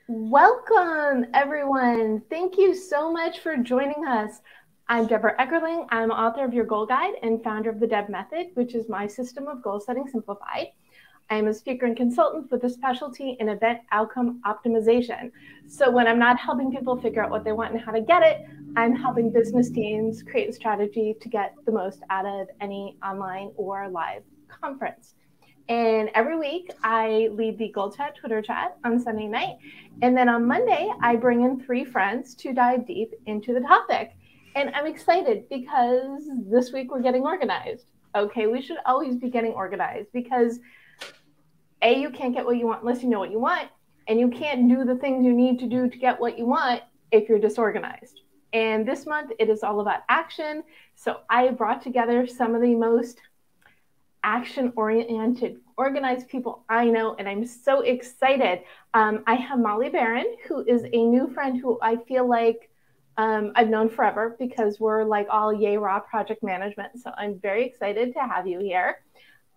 Welcome, everyone. Thank you so much for joining us. I'm Debra Eckerling. I'm author of Your Goal Guide and founder of the DEB Method, which is my system of goal setting simplified. I am a speaker and consultant with a specialty in event outcome optimization. So when I'm not helping people figure out what they want and how to get it, I'm helping business teams create a strategy to get the most out of any online or live conference. And every week I lead the Goal Chat Twitter chat on Sunday night. And then on Monday, I bring in 3 friends to dive deep into the topic. And I'm excited because this week we're getting organized. Okay, we should always be getting organized because A, you can't get what you want unless you know what you want. And you can't do the things you need to do to get what you want if you're disorganized. And this month it is all about action. So I brought together some of the most action-oriented, organized people I know, and I'm so excited. I have Molly Beran, who is a new friend who I feel like I've known forever because we're like all yay raw project management. So I'm very excited to have you here.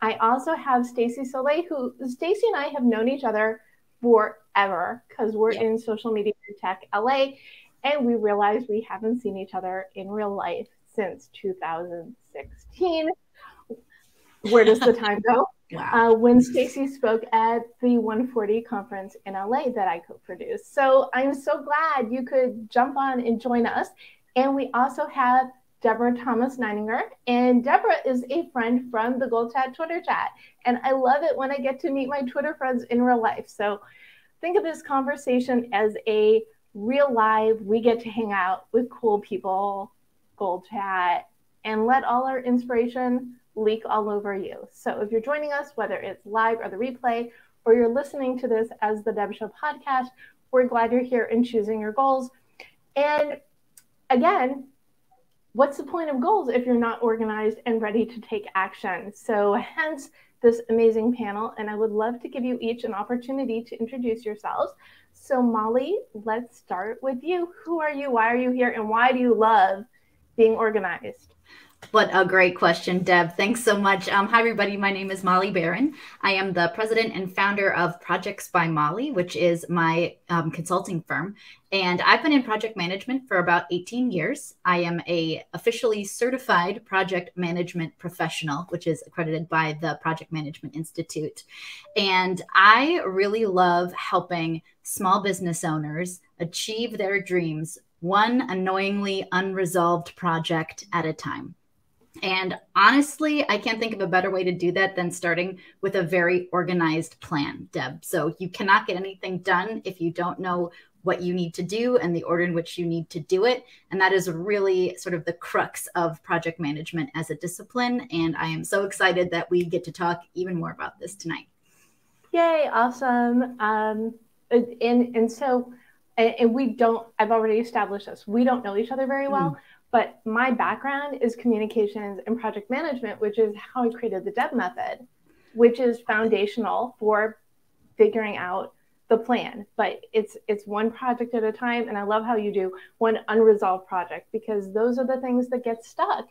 I also have Stacey Soleil, who Stacey and I have known each other forever because we're in social media tech LA, and we realized we haven't seen each other in real life since 2016. Where does the time go? Wow. When Stacey spoke at the 140 conference in LA that I co-produced. So I'm so glad you could jump on and join us. And we also have Deborah Thomas-Nininger. And Deborah is a friend from the Goal Chat Twitter chat. And I love it when I get to meet my Twitter friends in real life. So think of this conversation as a real live, we get to hang out with cool people, Goal Chat, and let all our inspiration leak all over you. So if you're joining us, whether it's live or the replay, or you're listening to this as the Deb Show podcast, we're glad you're here and choosing your goals. And again, what's the point of goals if you're not organized and ready to take action? So hence this amazing panel. And I would love to give you each an opportunity to introduce yourselves. So Molly, let's start with you. Who are you? Why are you here? And why do you love being organized? What a great question, Deb. Thanks so much. Hi, everybody. My name is Molly Beran. I am the president and founder of Projects by Molly, which is my consulting firm. And I've been in project management for about 18 years. I am a officially certified project management professional, which is accredited by the Project Management Institute. And I really love helping small business owners achieve their dreams, one annoyingly unresolved project at a time. And honestly, I can't think of a better way to do that than starting with a very organized plan, Deb. So you cannot get anything done if you don't know what you need to do and the order in which you need to do it. And that is really sort of the crux of project management as a discipline. And I am so excited that we get to talk even more about this tonight. Yay, awesome. I've already established this. We don't know each other very well. But my background is communications and project management, which is how I created the DEB method, which is foundational for figuring out the plan. But it's one project at a time. And I love how you do one unresolved project, because those are the things that get stuck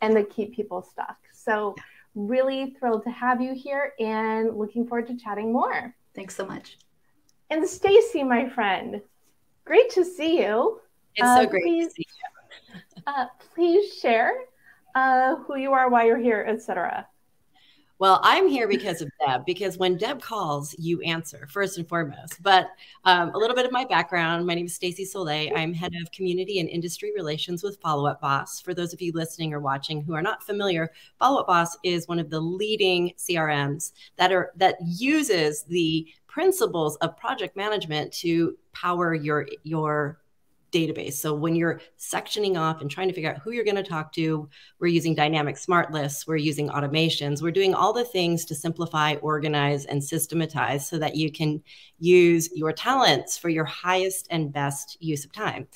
and that keep people stuck. So really thrilled to have you here and looking forward to chatting more. Thanks so much. And Stacey, my friend, great to see you. It's so great to see you. Please share who you are, why you're here, etc. Well, I'm here because of Deb, because when Deb calls, you answer first and foremost. But a little bit of my background. My name is Stacey Soleil. I'm head of community and industry relations with Follow Up Boss. For those of you listening or watching who are not familiar, Follow Up Boss is one of the leading CRMs that uses the principles of project management to power your database. So when you're sectioning off and trying to figure out who you're going to talk to, we're using dynamic smart lists, we're using automations, we're doing all the things to simplify, organize, and systematize so that you can use your talents for your highest and best use of time.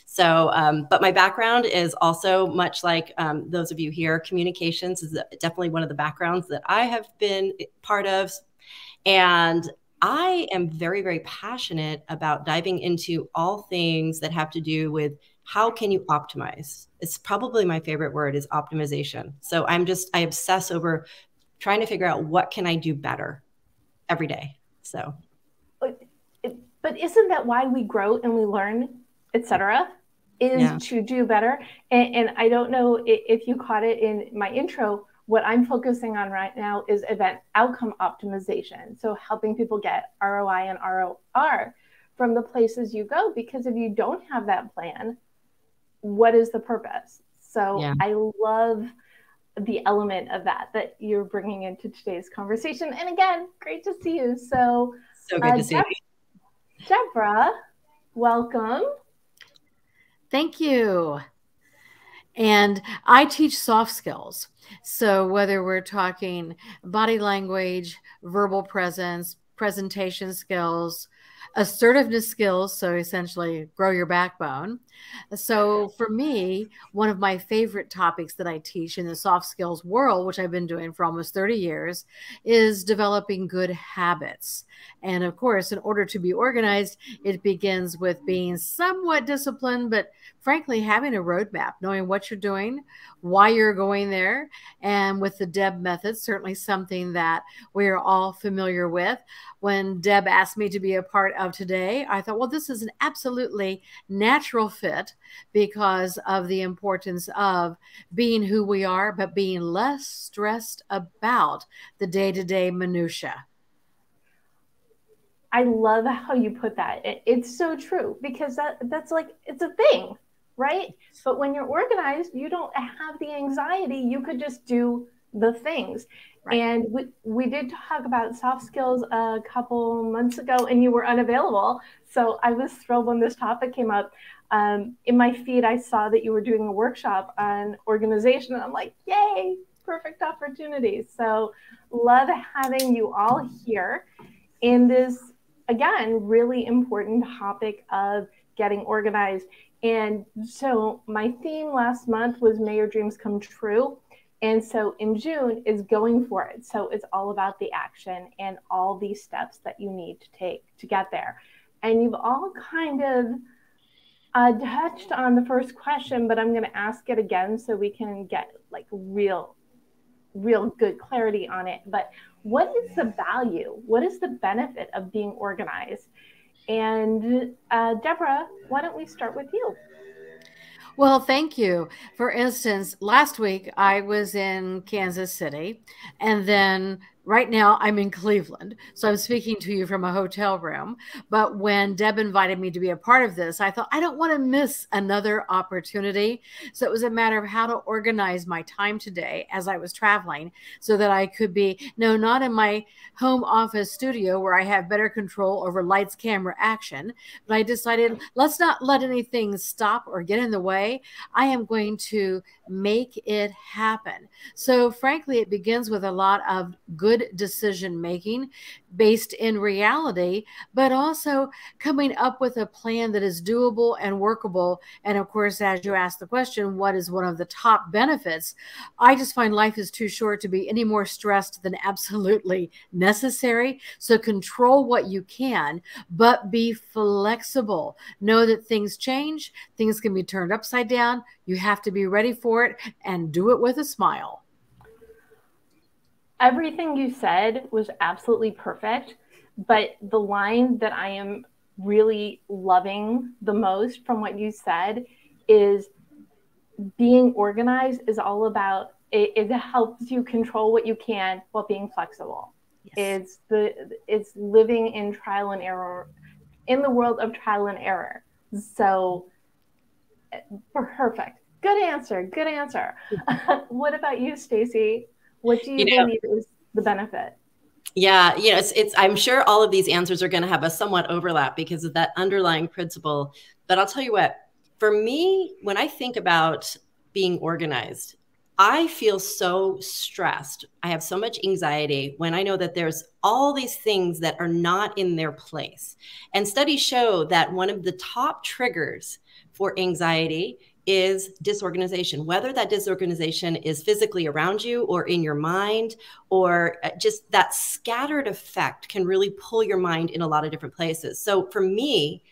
So, but my background is also much like those of you here. Communications is definitely one of the backgrounds that I have been part of. And I am very, very passionate about diving into all things that have to do with how can you optimize. It's probably my favorite word is optimization. So I obsess over trying to figure out what can I do better every day. So But isn't that why we grow and we learn, etc., is to do better? And I don't know if you caught it in my intro. What I'm focusing on right now is event outcome optimization. So helping people get ROI and ROR from the places you go, because if you don't have that plan, what is the purpose? So I love the element of that you're bringing into today's conversation. And again, great to see you. So good to see you. Debra, welcome. Thank you. And I teach soft skills. So whether we're talking body language, verbal presence, presentation skills, assertiveness skills, so essentially grow your backbone. So for me, one of my favorite topics that I teach in the soft skills world, which I've been doing for almost 30 years, is developing good habits. And of course, in order to be organized, it begins with being somewhat disciplined, but frankly, having a roadmap, knowing what you're doing, why you're going there. And with the Deb method, certainly something that we're all familiar with. When Deb asked me to be a part of today, I thought, well, this is an absolutely natural fit because of the importance of being who we are, but being less stressed about the day-to-day minutia. I love how you put that. It's so true, because that's like, it's a thing, right? But when you're organized, you don't have the anxiety. You could just do the things. Right. And we did talk about soft skills a couple months ago, and you were unavailable. So I was thrilled when this topic came up. In my feed, I saw that you were doing a workshop on organization, and I'm like, yay, perfect opportunity. So love having you all here in this, again, really important topic of getting organized. And so my theme last month was May Your Dreams Come True. And so in June is going for it. So it's all about the action and all these steps that you need to take to get there. And you've all kind of touched on the first question, but I'm going to ask it again so we can get like real good clarity on it. But what is the value? What is the benefit of being organized? And Debra, why don't we start with you? Well, thank you. For instance, last week I was in Kansas City, and then right now I'm in Cleveland. So I'm speaking to you from a hotel room. But when Deb invited me to be a part of this, I thought, I don't want to miss another opportunity. So it was a matter of how to organize my time today as I was traveling so that I could be, no, not in my home office studio where I have better control over lights, camera, action. But I decided, let's not let anything stop or get in the way. I am going to make it happen. So frankly, it begins with a lot of good decision making based in reality, but also coming up with a plan that is doable and workable. And of course, as you asked the question, what is one of the top benefits? I just find life is too short to be any more stressed than absolutely necessary. So control what you can, but be flexible. Know that things change, things can be turned upside down. You have to be ready for it and do it with a smile. Everything you said was absolutely perfect, but the line that I am really loving the most from what you said is being organized is all about, it helps you control what you can while being flexible. Yes. It's living in trial and error, in the world of trial and error. So perfect. Good answer. Good answer. What about you, Stacey? What do you believe is the benefit? Yeah, it's I'm sure all of these answers are going to have a somewhat overlap because of that underlying principle. But I'll tell you what, for me, when I think about being organized, I feel so stressed. I have so much anxiety when I know that there's all these things that are not in their place. And studies show that one of the top triggers for anxiety is disorganization, whether that disorganization is physically around you or in your mind, or just that scattered effect can really pull your mind in a lot of different places. So for me,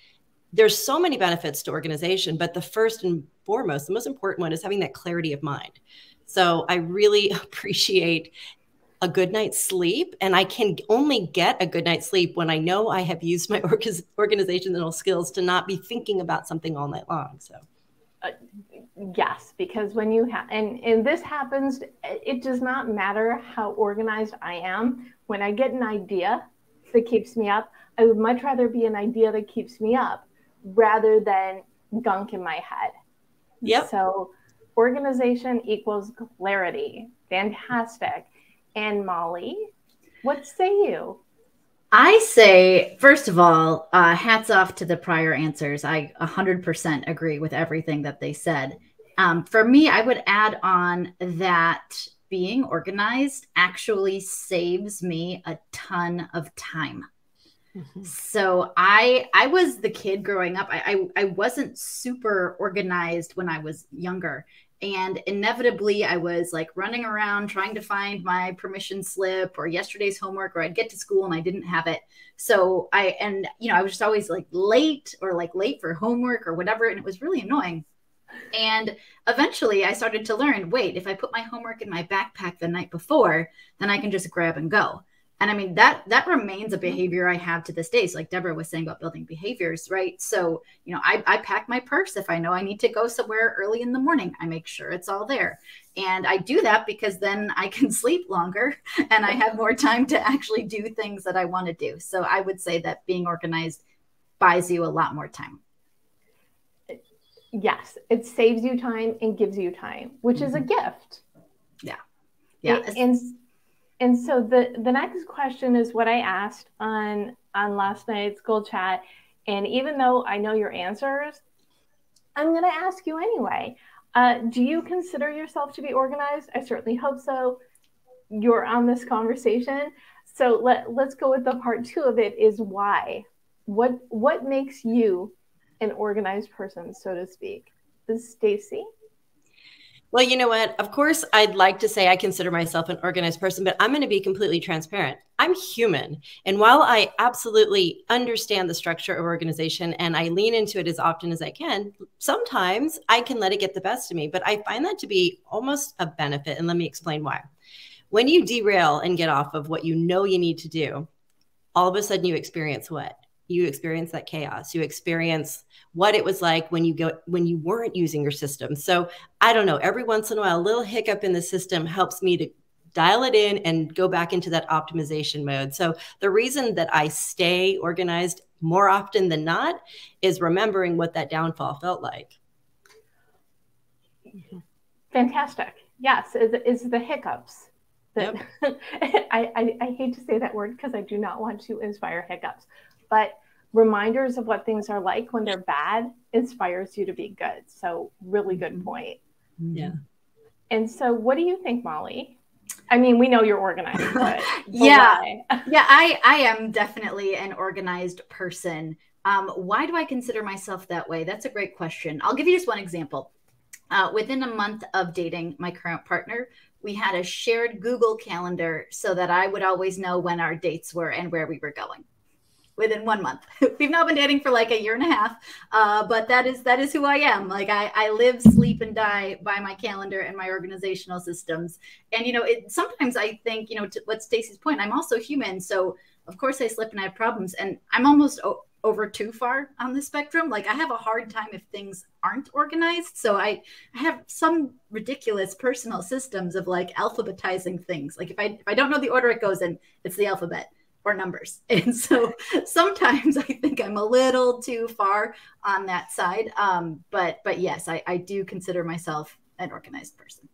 there's so many benefits to organization, but the first and foremost, the most important one is having that clarity of mind. So I really appreciate a good night's sleep. And I can only get a good night's sleep when I know I have used my organizational skills to not be thinking about something all night long. So. Yes, because when you have, and this happens, it does not matter how organized I am. When I get an idea that keeps me up, I would much rather be an idea that keeps me up rather than gunk in my head. Yep. So organization equals clarity. Fantastic. And Molly, what say you? I say, first of all, hats off to the prior answers. I 100% agree with everything that they said. For me, I would add on that being organized actually saves me a ton of time. Mm-hmm. So I was the kid growing up. I wasn't super organized when I was younger. And inevitably, I was like running around trying to find my permission slip or yesterday's homework, or I'd get to school and I didn't have it. So I was just always like late for homework or whatever. And it was really annoying. And eventually I started to learn, wait, if I put my homework in my backpack the night before, then I can just grab and go. And I mean, that remains a behavior I have to this day. So like Deborah was saying about building behaviors, right? So, I pack my purse. If I know I need to go somewhere early in the morning, I make sure it's all there. And I do that because then I can sleep longer and I have more time to actually do things that I want to do. So I would say that being organized buys you a lot more time. Yes, it saves you time and gives you time, which is a gift. Yeah. Yeah. And so the next question is what I asked on last night's Gold Chat. And even though I know your answers, I'm going to ask you anyway. Do you consider yourself to be organized? I certainly hope so. You're on this conversation. So let's go with the part 2 of it is why. What makes you an organized person, so to speak? This is Stacey. Well, you know what? Of course, I'd like to say I consider myself an organized person, but I'm going to be completely transparent. I'm human. And while I absolutely understand the structure of organization and I lean into it as often as I can, sometimes I can let it get the best of me. But I find that to be almost a benefit. And let me explain why. When you derail and get off of what you know you need to do, all of a sudden you experience what? You experience that chaos. You experience what it was like when you weren't using your system. So I don't know, every once in a while, a little hiccup in the system helps me to dial it in and go back into that optimization mode. So the reason that I stay organized more often than not is remembering what that downfall felt like. Fantastic. Yes, is the hiccups. Yep. I hate to say that word because I do not want to inspire hiccups, but reminders of what things are like when they're bad inspires you to be good. So really good point. Yeah. And so what do you think, Molly? I mean, we know you're organized, but yeah. Why? Yeah, I am definitely an organized person. Why do I consider myself that way? That's a great question. I'll give you just one example. Within a month of dating my current partner, we had a shared Google Calendar so that I would always know when our dates were and where we were going. Within 1 month. We've now been dating for like a year and a half, but that is who I am. Like I live, sleep, and die by my calendar and my organizational systems. And sometimes I think, to what Stacey's point, I'm also human, so of course I slip and I have problems, and I'm almost over too far on the spectrum. Like I have a hard time if things aren't organized. So I have some ridiculous personal systems of like alphabetizing things. Like if I don't know the order it goes in, it's the alphabet or numbers. And so sometimes I think I'm a little too far on that side. But yes, I do consider myself an organized person.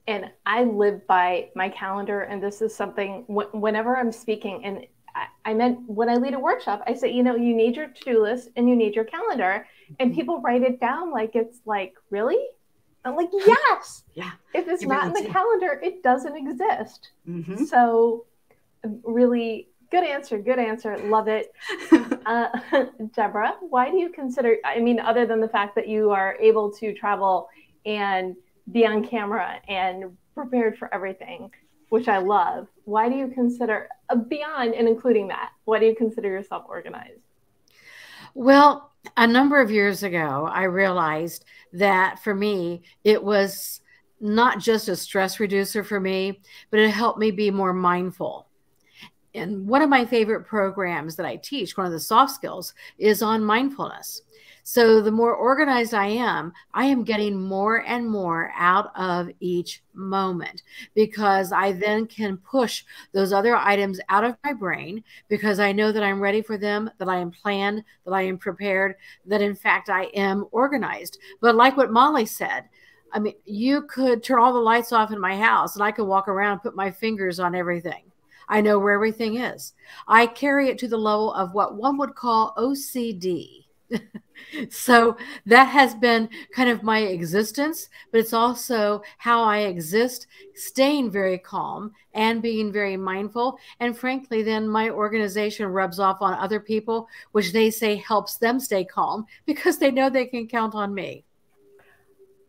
And I live by my calendar. And this is something whenever I'm speaking, and I meant when I lead a workshop, I say, you need your to-do list and you need your calendar, and people write it down like it's like, really? I'm like, yes. Yeah. If it's not in the calendar, it doesn't exist. Mm-hmm. So really good answer. Love it. Deborah, why do you consider, other than the fact that you are able to travel and be on camera and prepared for everything, which I love, why do you consider, beyond and including that, why do you consider yourself organized? Well, a number of years ago, I realized that for me, it was not just a stress reducer for me, but it helped me be more mindful. And one of my favorite programs that I teach, one of the soft skills, is on mindfulness. So the more organized I am getting more and more out of each moment, because I then can push those other items out of my brain, because I know that I'm ready for them, that I am planned, that I am prepared, that in fact I am organized. But like what Molly said, I mean, you could turn all the lights off in my house and I could walk around and put my fingers on everything. I know where everything is. I carry it to the level of what one would call OCD. So that has been kind of my existence, but it's also how I exist, staying very calm and being very mindful. And frankly, then my organization rubs off on other people, which they say helps them stay calm because they know they can count on me.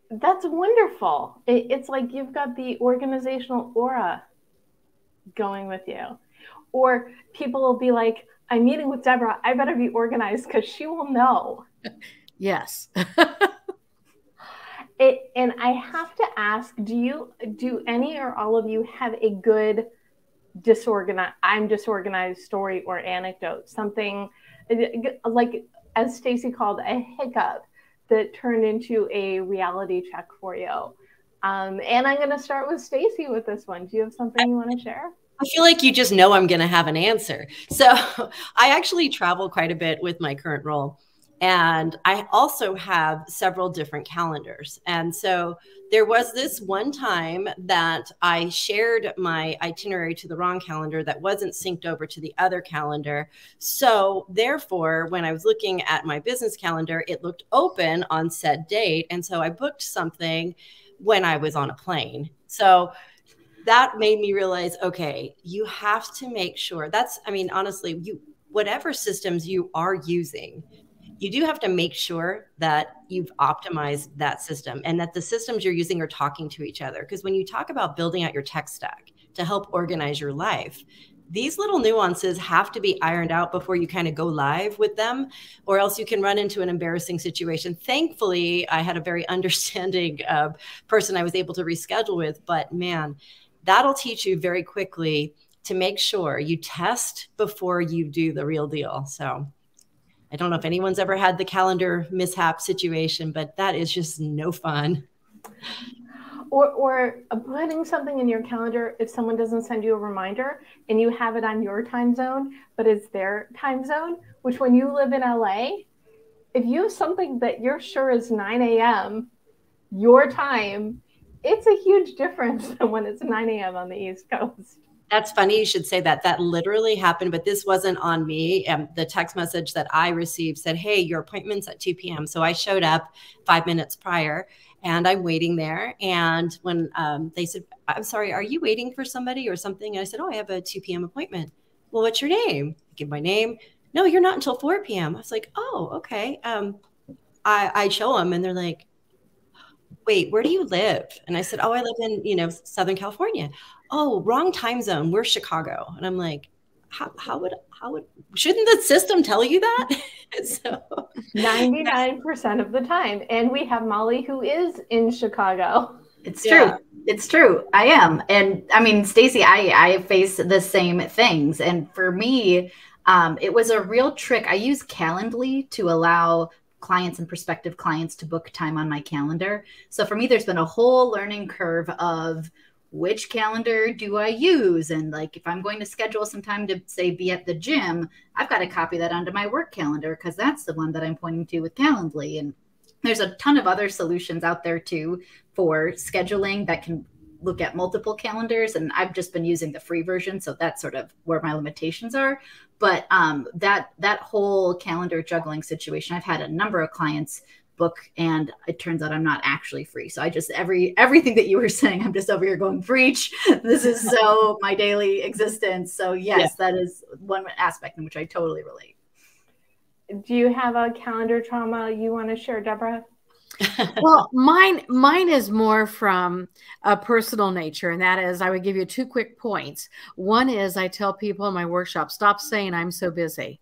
That's wonderful. It's like you've got the organizational aura going with you. Or people will be like, I'm meeting with Deborah. I better be organized because she will know. Yes. And I have to ask, do any or all of you have a good I'm disorganized story or anecdote? Something like, as Stacey called, a hiccup that turned into a reality check for you. And I'm going to start with Stacey with this one. Do you have something you want to share? I feel like you just know I'm going to have an answer. So I actually travel quite a bit with my current role. And I also have several different calendars. And so there was this one time that I shared my itinerary to the wrong calendar that wasn't synced over to the other calendar. So therefore, when I was looking at my business calendar, it looked open on said date. And so I booked something when I was on a plane. So that made me realize, okay, you have to make sure honestly, whatever systems you are using, you do have to make sure that you've optimized that system and that the systems you're using are talking to each other. Because when you talk about building out your tech stack to help organize your life, these little nuances have to be ironed out before you kind of go live with them, or else you can run into an embarrassing situation. Thankfully, I had a very understanding person I was able to reschedule with, but man, that'll teach you very quickly to make sure you test before you do the real deal. So I don't know if anyone's ever had the calendar mishap situation, but that is just no fun. Or putting something in your calendar, if someone doesn't send you a reminder and you have it on your time zone, but it's their time zone, which when you live in LA, if you have something that you're sure is 9 a.m. your time, it's a huge difference than when it's 9 a.m. on the East Coast. That's funny you should say that. That literally happened, but this wasn't on me. The text message that I received said, hey, your appointment's at 2 p.m. So I showed up 5 minutes prior and I'm waiting there. And when they said, I'm sorry, are you waiting for somebody or something? And I said, oh, I have a 2 p.m. appointment. Well, what's your name? I give my name. No, you're not until 4 p.m. I was like, oh, okay. I show them and they're like, wait, where do you live? And I said, oh, I live in, Southern California. Oh, wrong time zone. We're Chicago. And I'm like, how would shouldn't the system tell you that? So 99% of the time. And we have Molly who is in Chicago. It's true. Yeah. It's true. I am. And I mean, Stacey, I face the same things. And for me, it was a real trick. I use Calendly to allow clients and prospective clients to book time on my calendar. So for me, there's been a whole learning curve of which calendar do I use? And like, if I'm going to schedule some time to say be at the gym, I've got to copy that onto my work calendar because that's the one that I'm pointing to with Calendly. And there's a ton of other solutions out there too for scheduling that can look at multiple calendars. And I've just been using the free version. So that's sort of where my limitations are. But that whole calendar juggling situation, I've had a number of clients book and it turns out I'm not actually free. So I just, everything that you were saying, I'm just over here going, preach. This is so my daily existence. So yes, That is one aspect in which I totally relate. Do you have a calendar trauma you want to share, Deborah? Well, mine is more from a personal nature, and that is, I would give you 2 quick points. One is I tell people in my workshop, stop saying I'm so busy.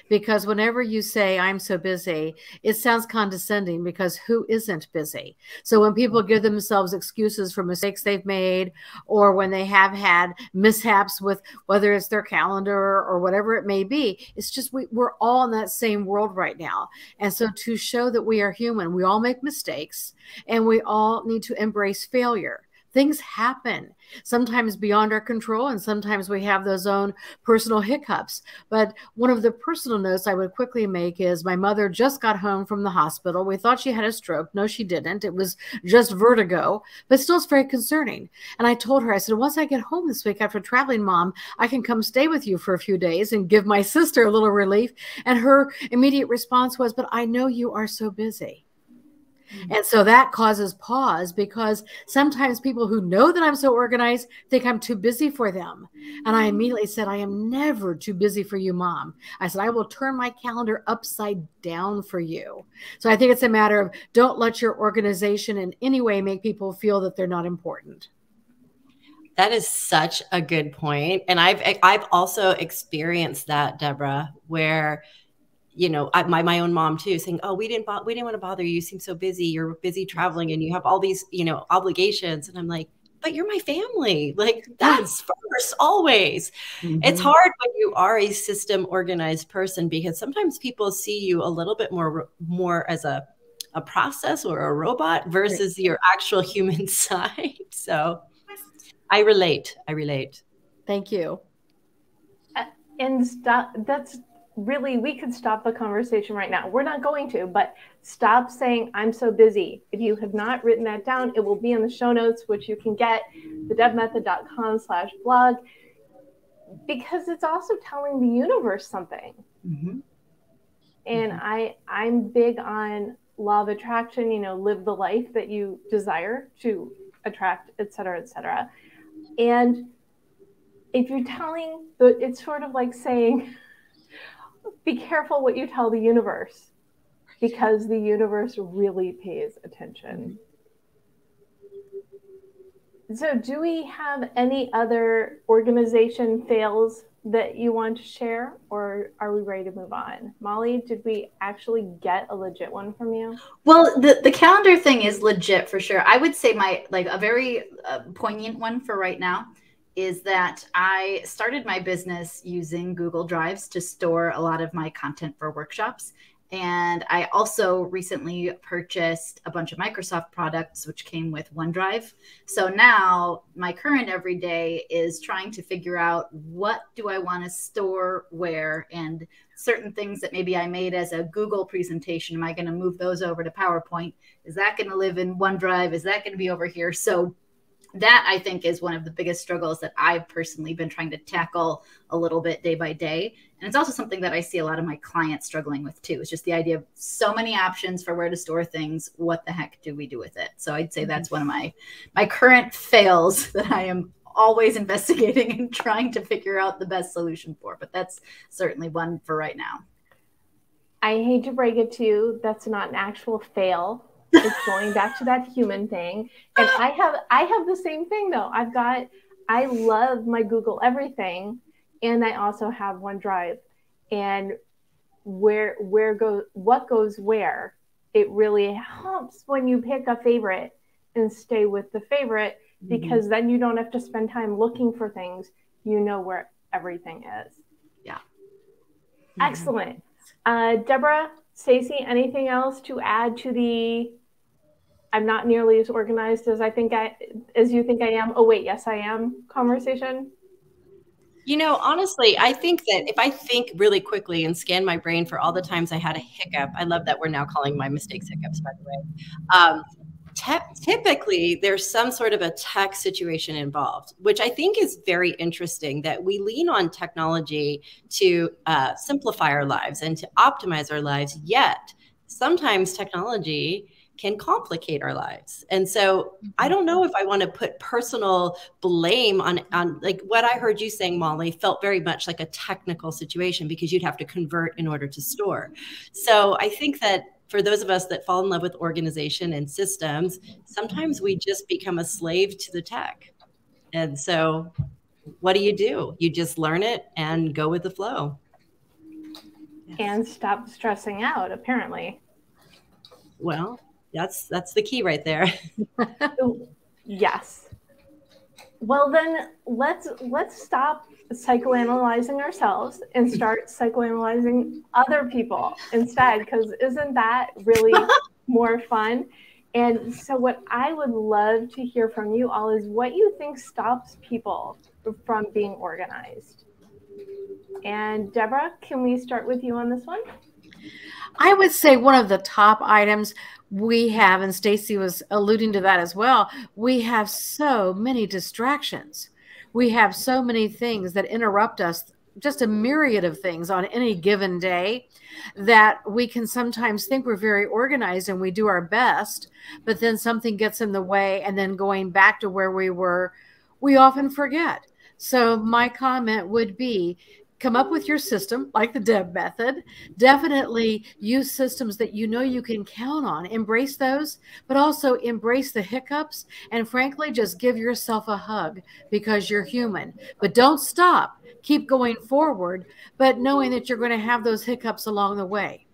Because whenever you say, I'm so busy, it sounds condescending because who isn't busy? So when people give themselves excuses for mistakes they've made, or when they have had mishaps with whether it's their calendar or whatever it may be, it's just we're all in that same world right now. And so to show that we are human, we all make mistakes and we all need to embrace failure. Things happen, sometimes beyond our control, and sometimes we have those own personal hiccups. But one of the personal notes I would quickly make is my mother just got home from the hospital. We thought she had a stroke. No, she didn't. It was just vertigo, but still it's very concerning. And I told her, I said, once I get home this week after traveling, Mom, I can come stay with you for a few days and give my sister a little relief. And her immediate response was, but I know you are so busy. And so that causes pause, because sometimes people who know that I'm so organized think I'm too busy for them. And I immediately said, I am never too busy for you, Mom. I said, I will turn my calendar upside down for you. So I think it's a matter of don't let your organization in any way make people feel that they're not important. That is such a good point. And I've also experienced that, Deborah, where my own mom too, saying, "Oh, we didn't want to bother you. You seem so busy. You're busy traveling, and you have all these, obligations." And I'm like, "But you're my family. Like that's first, always." Mm-hmm. It's hard when you are a system organized person, because sometimes people see you a little bit more as a process or a robot versus your actual human side. So I relate. Thank you. And that's really, we could stop the conversation right now. We're not going to, but stop saying, I'm so busy. If you have not written that down, it will be in the show notes, which you can get, thedebmethod.com/blog, because it's also telling the universe something. Mm-hmm. And I'm big on law of attraction, live the life that you desire to attract, et cetera, et cetera. And if you're telling, it's sort of like saying, be careful what you tell the universe, because the universe really pays attention. So do we have any other organization fails that you want to share, or are we ready to move on? Molly, did we actually get a legit one from you? Well, the calendar thing is legit for sure. I would say a very poignant one for right now is that I started my business using Google Drives to store a lot of my content for workshops. And I also recently purchased a bunch of Microsoft products, which came with OneDrive. So now my current everyday is trying to figure out, what do I want to store where, and certain things that maybe I made as a Google presentation, am I going to move those over to PowerPoint? Is that going to live in OneDrive? Is that going to be over here? So that, I think, is one of the biggest struggles that I've personally been trying to tackle a little bit day by day. And it's also something that I see a lot of my clients struggling with too. It's just the idea of so many options for where to store things. What the heck do we do with it? So I'd say that's one of my current fails that I am always investigating and trying to figure out the best solution for. But that's certainly one for right now. I hate to break it to you, that's not an actual fail. It's going back to that human thing. And I have the same thing though. I love my Google everything. And I also have OneDrive, and what goes where, it really helps when you pick a favorite and stay with the favorite, because then you don't have to spend time looking for things. You know where everything is. Yeah. Excellent. Deborah, Stacey, anything else to add to the I'm not nearly as organized as you think I am? Oh wait, yes I am conversation? Honestly, I think that if I think really quickly and scan my brain for all the times I had a hiccup, I love that we're now calling my mistakes hiccups, by the way. Typically, there's some sort of a tech situation involved, which I think is very interesting, that we lean on technology to simplify our lives and to optimize our lives, yet sometimes technology can complicate our lives. And so I don't know if I want to put personal blame on like what I heard you saying, Molly, felt very much like a technical situation, because you'd have to convert in order to store. So I think that for those of us that fall in love with organization and systems, sometimes we just become a slave to the tech. And so what do? You just learn it and go with the flow. and stop stressing out, apparently. Well, that's the key right there. Yes. Well, then let's stop psychoanalyzing ourselves and start psychoanalyzing other people instead, because isn't that really more fun? And so what I would love to hear from you all is what you think stops people from being organized. And Deborah, can we start with you on this one? I would say one of the top items we have, and Stacey was alluding to that as well, we have so many distractions. We have so many things that interrupt us, just a myriad of things on any given day, that we can sometimes think we're very organized and we do our best, but then something gets in the way, and then going back to where we were, we often forget. So my comment would be, come up with your system, like the Deb method. Definitely use systems that you know you can count on. Embrace those, but also embrace the hiccups. And frankly, just give yourself a hug, because you're human. But don't stop. Keep going forward, but knowing that you're going to have those hiccups along the way.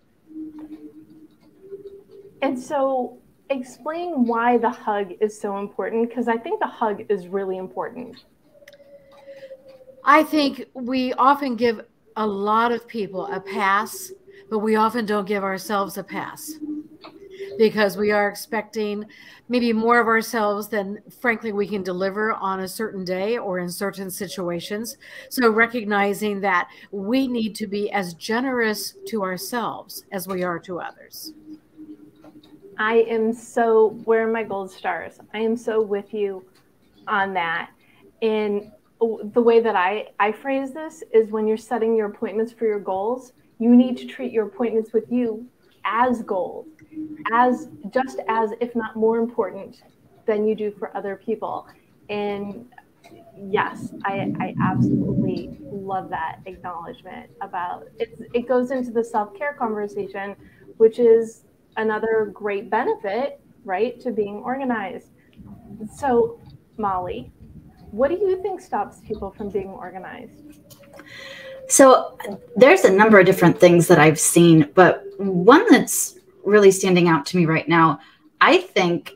And so explain why the hug is so important, because I think the hug is really important. I think we often give a lot of people a pass, but we often don't give ourselves a pass, because we are expecting maybe more of ourselves than, frankly, we can deliver on a certain day or in certain situations. So recognizing that we need to be as generous to ourselves as we are to others. I am so, where are my gold stars? I am so with you on that. And the way that I phrase this is, when you're setting your appointments for your goals, you need to treat your appointments with you as goals, as just as, if not more important than you do for other people. And yes, I absolutely love that acknowledgement about it. It goes into the self-care conversation, which is another great benefit, right, to being organized. So, Molly, what do you think stops people from being organized? So there's a number of different things that I've seen, but one that's really standing out to me right now, I think,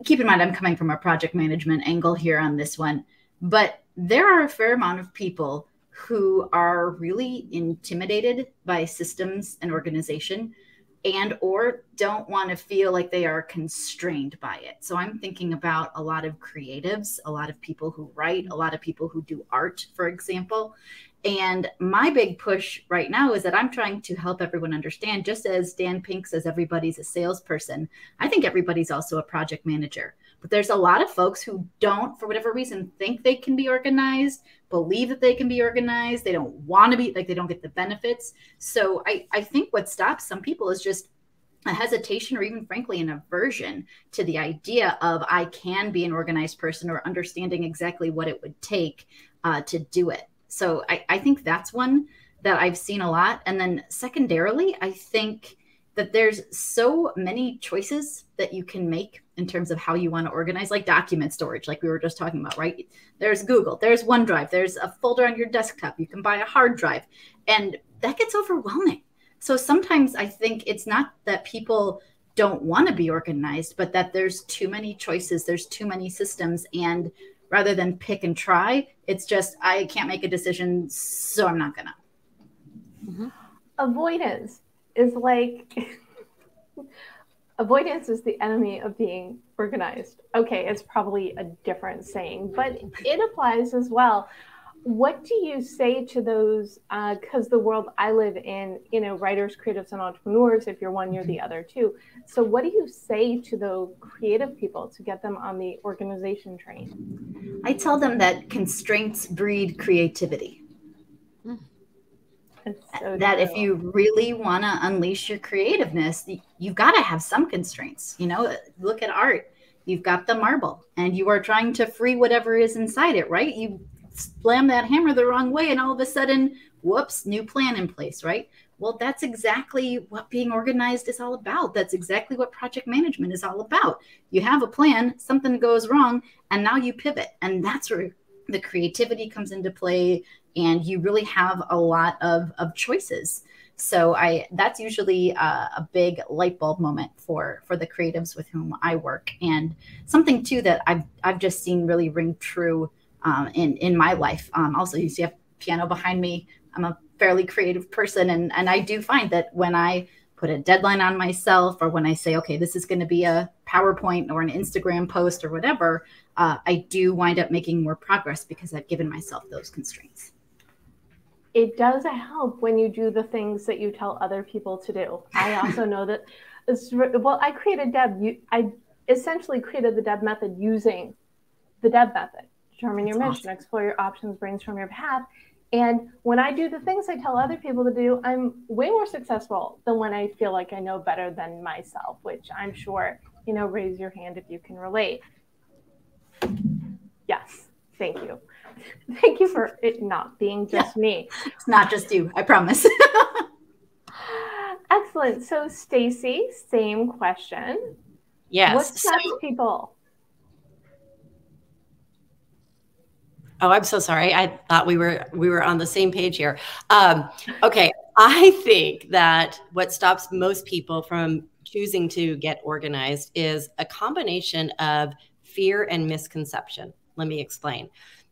keep in mind, I'm coming from a project management angle here on this one, but there are a fair amount of people who are really intimidated by systems and organization, and or don't want to feel like they are constrained by it. So I'm thinking about a lot of creatives, a lot of people who write, a lot of people who do art, for example. And my big push right now is that I'm trying to help everyone understand, just as Dan Pink says everybody's a salesperson, I think everybody's also a project manager. But there's a lot of folks who don't, for whatever reason, think they can be organized, believe that they can be organized. They don't want to be, like, they don't get the benefits. So I think what stops some people is just a hesitation, or even frankly an aversion to the idea of, I can be an organized person, or understanding exactly what it would take to do it. So I think that's one that I've seen a lot. And then secondarily, I think that there's so many choices that you can make in terms of how you want to organize, like document storage, like we were just talking about, right? There's Google, there's OneDrive, there's a folder on your desktop, you can buy a hard drive, and that gets overwhelming. So sometimes I think it's not that people don't want to be organized, but that there's too many choices, there's too many systems, and rather than pick and try, it's just, I can't make a decision, so I'm not gonna. Mm-hmm. Avoidance is like, avoidance is the enemy of being organized. Okay, it's probably a different saying, but it applies as well. What do you say to those, because the world I live in, you know, writers, creatives, and entrepreneurs, if you're one, you're the other too. So what do you say to those creative people to get them on the organization train? I tell them that constraints breed creativity. So that true. If you really want to unleash your creativeness, you've got to have some constraints. You know, look at art. You've got the marble and you are trying to free whatever is inside it, right? You slam that hammer the wrong way and all of a sudden, whoops, new plan in place, right? Well, that's exactly what being organized is all about. That's exactly what project management is all about. You have a plan, something goes wrong, and now you pivot. And that's where the creativity comes into play, and you really have a lot of choices. So that's usually a big light bulb moment for the creatives with whom I work, and something too that I've just seen really ring true in my life. Also, you see a piano behind me. I'm a fairly creative person, and I do find that when I put a deadline on myself, or when I say, okay, this is going to be a PowerPoint or an Instagram post or whatever, I do wind up making more progress because I've given myself those constraints. It does help when you do the things that you tell other people to do. I also know that, well, I created Deb. I essentially created the Deb method using the Deb method. Determine your mission, awesome. Explore your options, brainstorm your path. And when I do the things I tell other people to do, I'm way more successful than when I feel like I know better than myself, which I'm sure, raise your hand if you can relate. Yes, thank you. Thank you for it not being just me. It's not just you, I promise. Excellent. So Stacey, same question. Yes. What stops people? Oh, I'm so sorry. I thought we were on the same page here. Okay. I think that what stops most people from choosing to get organized is a combination of fear and misconception. Let me explain.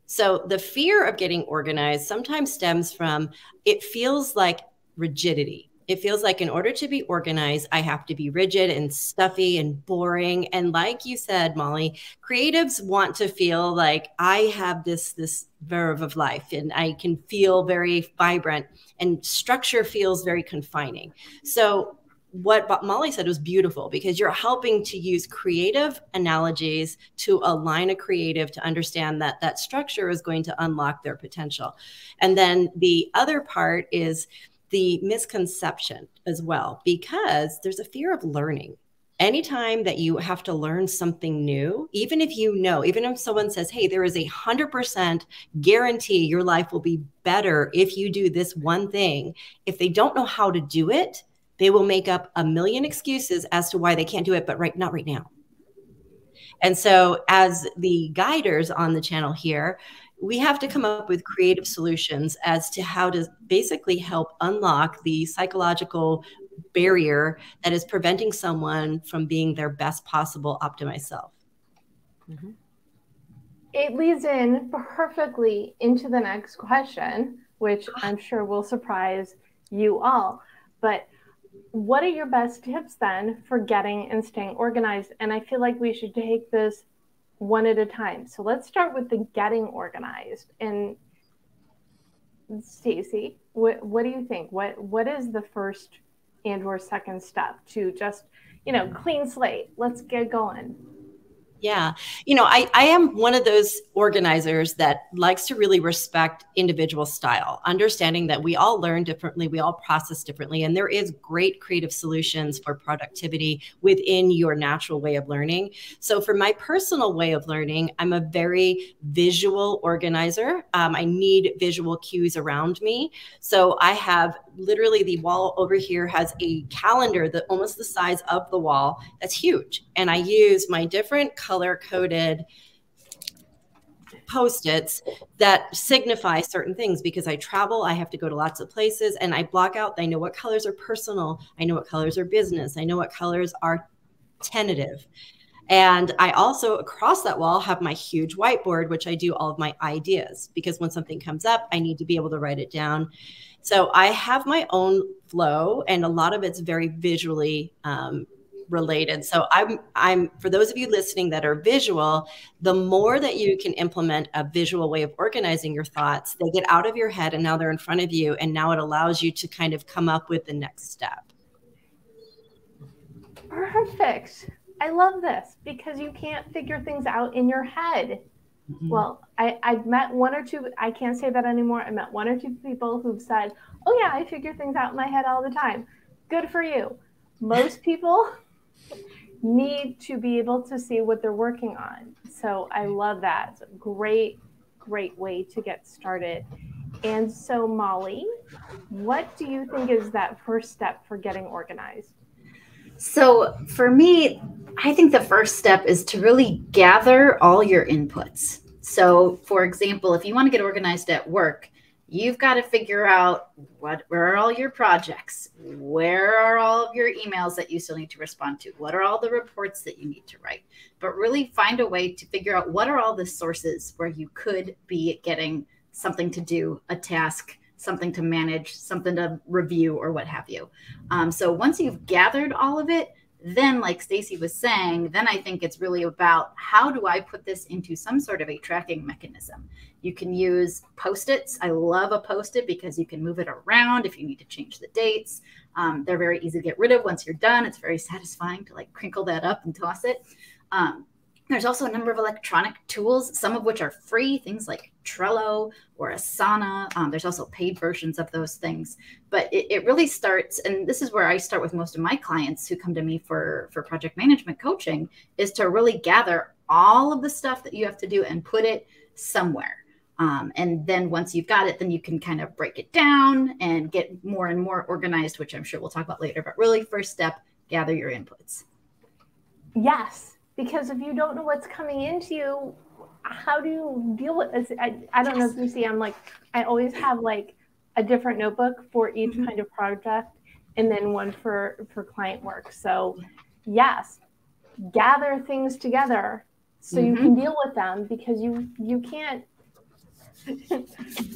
So the fear of getting organized sometimes stems from, it feels like rigidity. It feels like in order to be organized, I have to be rigid and stuffy and boring. And like you said, Molly, creatives want to feel like I have this verve of life and I can feel very vibrant, and structure feels very confining. So what Molly said was beautiful, because you're helping to use creative analogies to align a creative to understand that that structure is going to unlock their potential. And then the other part is the misconception as well, because there's a fear of learning. Anytime that you have to learn something new, even if even if someone says, hey, there is 100% guarantee your life will be better if you do this one thing, if they don't know how to do it, they will make up a million excuses as to why they can't do it, but not right now. And so as the guiders on the channel here, we have to come up with creative solutions as to how to basically help unlock the psychological barrier that is preventing someone from being their best possible optimized self. Mm-hmm. It leads in perfectly into the next question, which I'm sure will surprise you all. But what are your best tips then for getting and staying organized? And I feel like we should take this one at a time. So let's start with the getting organized. And Stacey, what do you think? What is the first and or second step to just, clean slate? Let's get going. Yeah. I am one of those organizers that likes to really respect individual style, understanding that we all learn differently, we all process differently, and there is great creative solutions for productivity within your natural way of learning. So for my personal way of learning, I'm a very visual organizer. I need visual cues around me. So I have literally, the wall over here has a calendar that almost the size of the wall. That's huge. And I use my different color-coded Post-its that signify certain things, because I travel, I have to go to lots of places, and I block out, I know what colors are personal, I know what colors are business, I know what colors are tentative. And I also, across that wall, have my huge whiteboard, which I do all of my ideas, because when something comes up, I need to be able to write it down. So I have my own flow, and a lot of it's very visually related. So I'm for those of you listening that are visual, the more that you can implement a visual way of organizing your thoughts, they get out of your head and now they're in front of you. And now it allows you to kind of come up with the next step. Perfect. I love this, because you can't figure things out in your head. Mm-hmm. Well, I've met one or two, I can't say that anymore. I met one or two people who've said, oh yeah, I figure things out in my head all the time. Good for you. Most people need to be able to see what they're working on. So I love that. It's a great, great way to get started. And so Molly, what do you think is that first step for getting organized? So for me, I think the first step is to really gather all your inputs. So for example, if you want to get organized at work, you've got to figure out where are all your projects? Where are all of your emails that you still need to respond to? What are all the reports that you need to write? But really find a way to figure out what are all the sources where you could be getting something to do, a task, something to manage, something to review, or what have you. So once you've gathered all of it, then like Stacey was saying, then I think it's really about how do I put this into some sort of a tracking mechanism. You can use Post-its. I love a Post-it because you can move it around if you need to change the dates. They're very easy to get rid of once you're done. It's very satisfying to like crinkle that up and toss it. There's also a number of electronic tools, some of which are free, things like Trello or Asana. There's also paid versions of those things. But it really starts, and this is where I start with most of my clients who come to me for project management coaching, is to really gather all of the stuff that you have to do and put it somewhere. And then once you've got it, then you can kind of break it down and get more and more organized, which I'm sure we'll talk about later. But really, first step, gather your inputs. Yes. Because if you don't know what's coming into you, how do you deal with this? I don't know if you see, I always have like a different notebook for each kind of project and then one for client work. So yes, gather things together so you can deal with them, because you can't,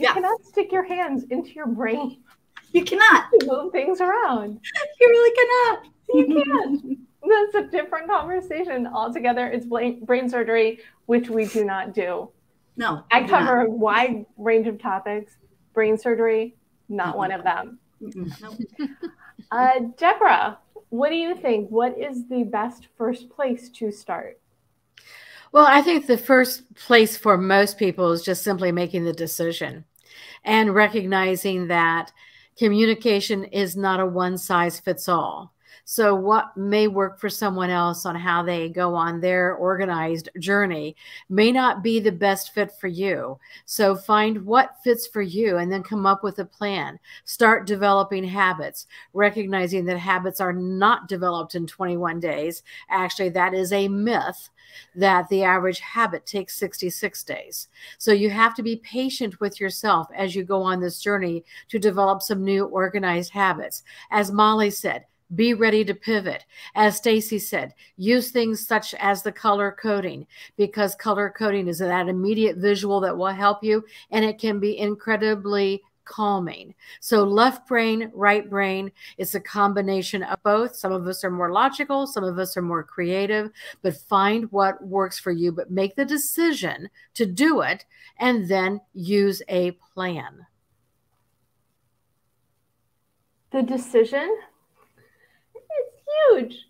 cannot stick your hands into your brain. You cannot move things around. You really cannot. You can't. That's a different conversation altogether. It's brain surgery, which we do not do. No. I cover a wide range of topics. Brain surgery, not one of them. Deborah, what do you think? What is the best first place to start? Well, I think the first place for most people is just simply making the decision and recognizing that communication is not a one-size-fits-all. So what may work for someone else on how they go on their organized journey may not be the best fit for you. So find what fits for you and then come up with a plan. Start developing habits, recognizing that habits are not developed in 21 days. Actually, that is a myth, that the average habit takes 66 days. So you have to be patient with yourself as you go on this journey to develop some new organized habits. As Molly said, be ready to pivot. As Stacey said, use things such as the color coding, because color coding is that immediate visual that will help you, and it can be incredibly calming. So left brain, right brain, it's a combination of both. Some of us are more logical, some of us are more creative, but find what works for you, but make the decision to do it and then use a plan. The decision? Huge.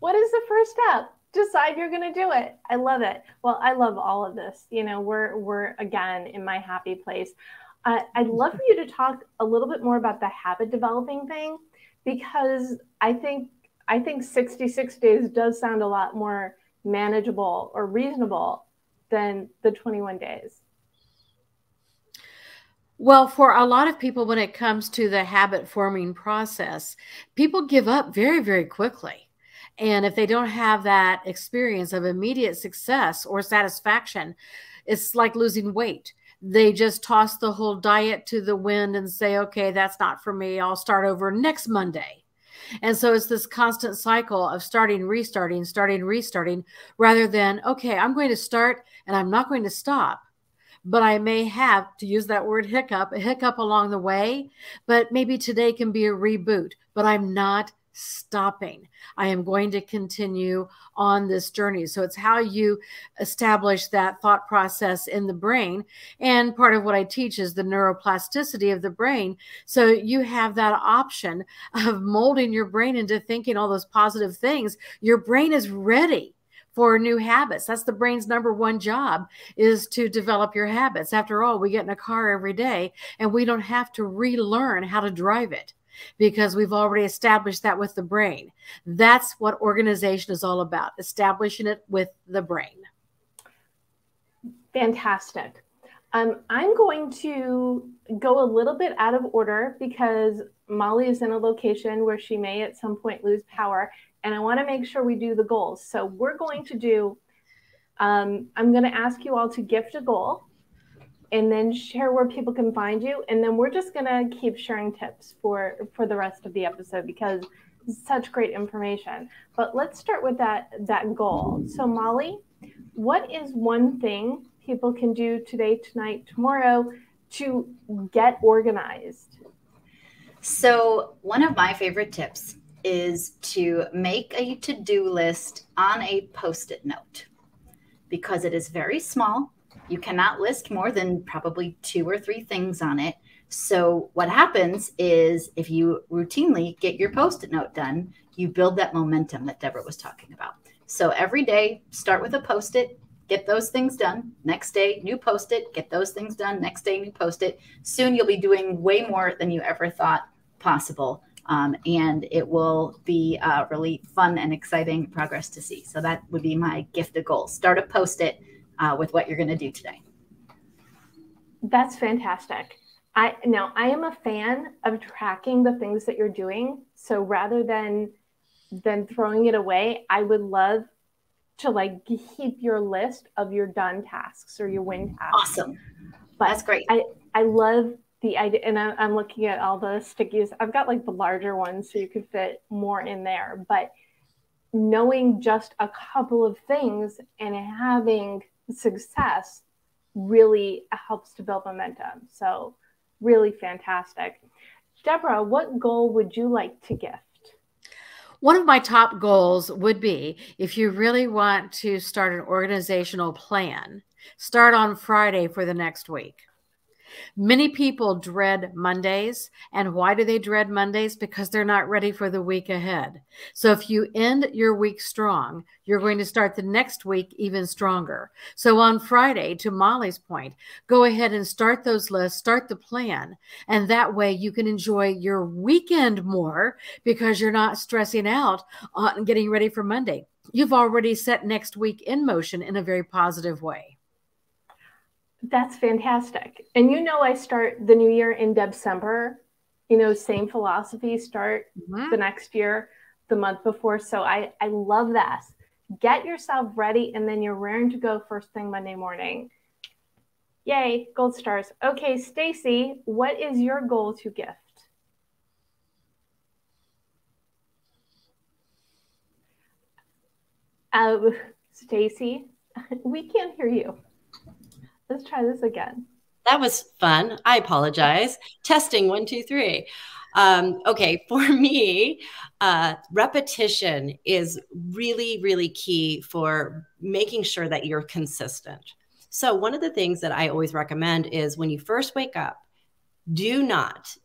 What is the first step? Decide you're going to do it. I love it. Well, I love all of this. You know, we're again in my happy place. I'd love for you to talk a little bit more about the habit developing thing, because I think 66 days does sound a lot more manageable or reasonable than the 21 days. Well, for a lot of people, when it comes to the habit forming process, people give up very, very quickly. And if they don't have that experience of immediate success or satisfaction, it's like losing weight. They just toss the whole diet to the wind and say, okay, that's not for me. I'll start over next Monday. And so it's this constant cycle of starting, restarting, rather than, okay, I'm going to start and I'm not going to stop. But I may have, to use that word, a hiccup along the way, but maybe today can be a reboot, but I'm not stopping. I am going to continue on this journey. So it's how you establish that thought process in the brain. And part of what I teach is the neuroplasticity of the brain. So you have that option of molding your brain into thinking all those positive things. Your brain is ready for new habits. That's the brain's number one job, is to develop your habits. After all, we get in a car every day and we don't have to relearn how to drive it, because we've already established that with the brain. That's what organization is all about, establishing it with the brain. Fantastic. I'm going to go a little bit out of order because Molly is in a location where she may at some point lose power, and I want to make sure we do the goals. So we're going to do, I'm going to ask you all to gift a goal. and then share where people can find you. And then we're just going to keep sharing tips for the rest of the episode because it's such great information. But let's start with that goal. So Molly, what is one thing people can do today, tonight, tomorrow to get organized? So one of my favorite tips is to make a to-do list on a Post-it note because it is very small. You cannot list more than probably 2 or 3 things on it. So what happens is if you routinely get your Post-it note done, you build that momentum that Deborah was talking about. So every day, start with a Post-it, get those things done. Next day, new Post-it, get those things done. Next day, new Post-it. Soon you'll be doing way more than you ever thought possible. And it will be really fun and exciting progress to see. So that would be my gift of goals. Start a Post-it with what you're going to do today. That's fantastic. I am a fan of tracking the things that you're doing. So rather than throwing it away, I would love to like keep your list of your done tasks or your win tasks. Awesome. But that's great. I love the idea, and I'm looking at all the stickies. I've got like the larger ones so you could fit more in there, but knowing just a couple of things and having success really helps to build momentum. So really fantastic. Deborah, what goal would you like to gift? One of my top goals would be, if you really want to start an organizational plan, start on Friday for the next week. Many people dread Mondays. And why do they dread Mondays? Because they're not ready for the week ahead. So if you end your week strong, you're going to start the next week even stronger. So on Friday, to Molly's point, go ahead and start those lists, start the plan. And that way you can enjoy your weekend more because you're not stressing out on getting ready for Monday. You've already set next week in motion in a very positive way. That's fantastic. And I start the new year in December, same philosophy, start the next year, the month before. So I love that. Get yourself ready and then you're raring to go first thing Monday morning. Yay, gold stars. Okay, Stacey, what is your goal to gift? Stacey, we can't hear you. Let's try this again. That was fun. I apologize. Testing 1, 2, 3. Okay, for me, repetition is really, really key for making sure that you're consistent. So one of the things that I always recommend is when you first wake up, do not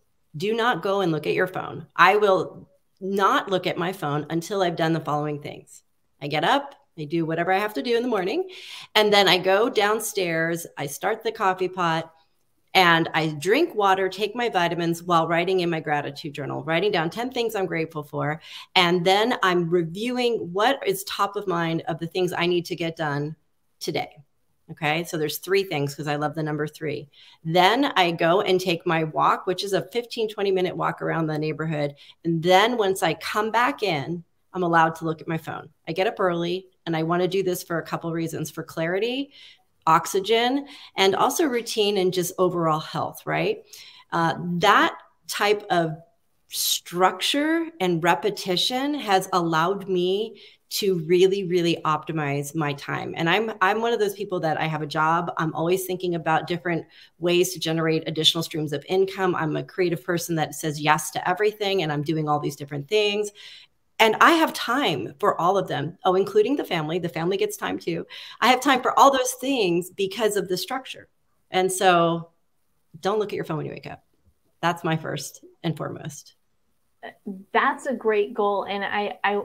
go and look at your phone. I will not look at my phone until I've done the following things. I get up, I do whatever I have to do in the morning. And then I go downstairs, I start the coffee pot, and I drink water, take my vitamins while writing in my gratitude journal, writing down 10 things I'm grateful for. And then I'm reviewing what is top of mind of the things I need to get done today. Okay, so there's 3 things because I love the number 3. Then I go and take my walk, which is a 15-20 minute walk around the neighborhood. And then once I come back in, I'm allowed to look at my phone. I get up early and I want to do this for a couple of reasons: for clarity, oxygen, and also routine and just overall health, right? That type of structure and repetition has allowed me to really, really optimize my time. And I'm one of those people that I have a job. I'm always thinking about different ways to generate additional streams of income. I'm a creative person that says yes to everything, and I'm doing all these different things. And I have time for all of them. Oh, including the family. The family gets time too. I have time for all those things because of the structure. And so don't look at your phone when you wake up. That's my first and foremost. That's a great goal. And I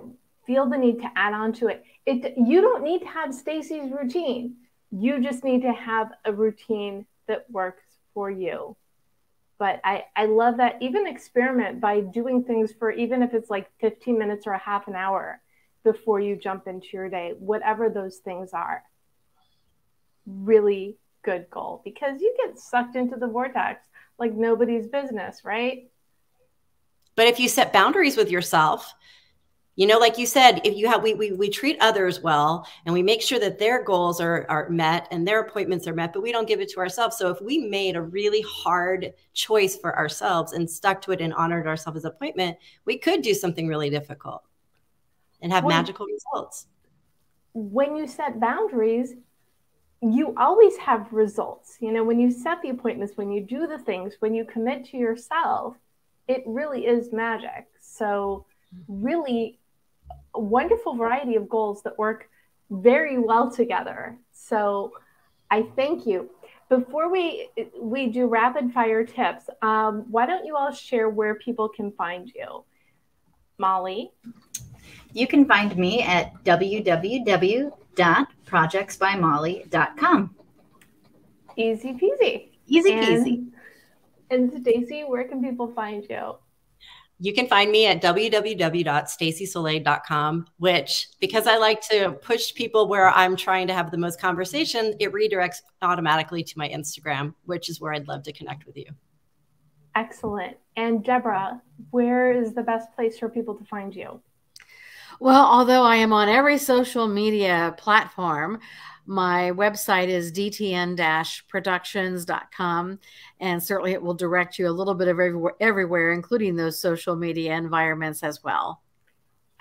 feel the need to add on to it. You don't need to have Stacey's routine. You just need to have a routine that works for you. But I love that. Even experiment by doing things for, even if it's like 15 minutes or a half an hour before you jump into your day, whatever those things are. Really good goal, because you get sucked into the vortex like nobody's business, right? But if you set boundaries with yourself, You know, like you said, if you have, we treat others well and we make sure that their goals are met and their appointments are met, but we don't give it to ourselves. So if we made a really hard choice for ourselves and stuck to it and honored ourselves as an appointment, we could do something really difficult and have magical results. When you set boundaries, you always have results. You know, when you set the appointments, when you do the things, when you commit to yourself, it really is magic. So really a wonderful variety of goals that work very well together. So I thank you. Before we do rapid fire tips, why don't you all share where people can find you? Molly? You can find me at www.projectsbymolly.com. Easy peasy. Easy peasy. And Stacey, where can people find you? You can find me at www.staceysoleil.com, which, because I like to push people where I'm trying to have the most conversation, it redirects automatically to my Instagram, which is where I'd love to connect with you. Excellent. And Deborah, where is the best place for people to find you? Well, although I am on every social media platform, my website is DTN-Productions.com, and certainly it will direct you a little bit of everywhere, including those social media environments as well.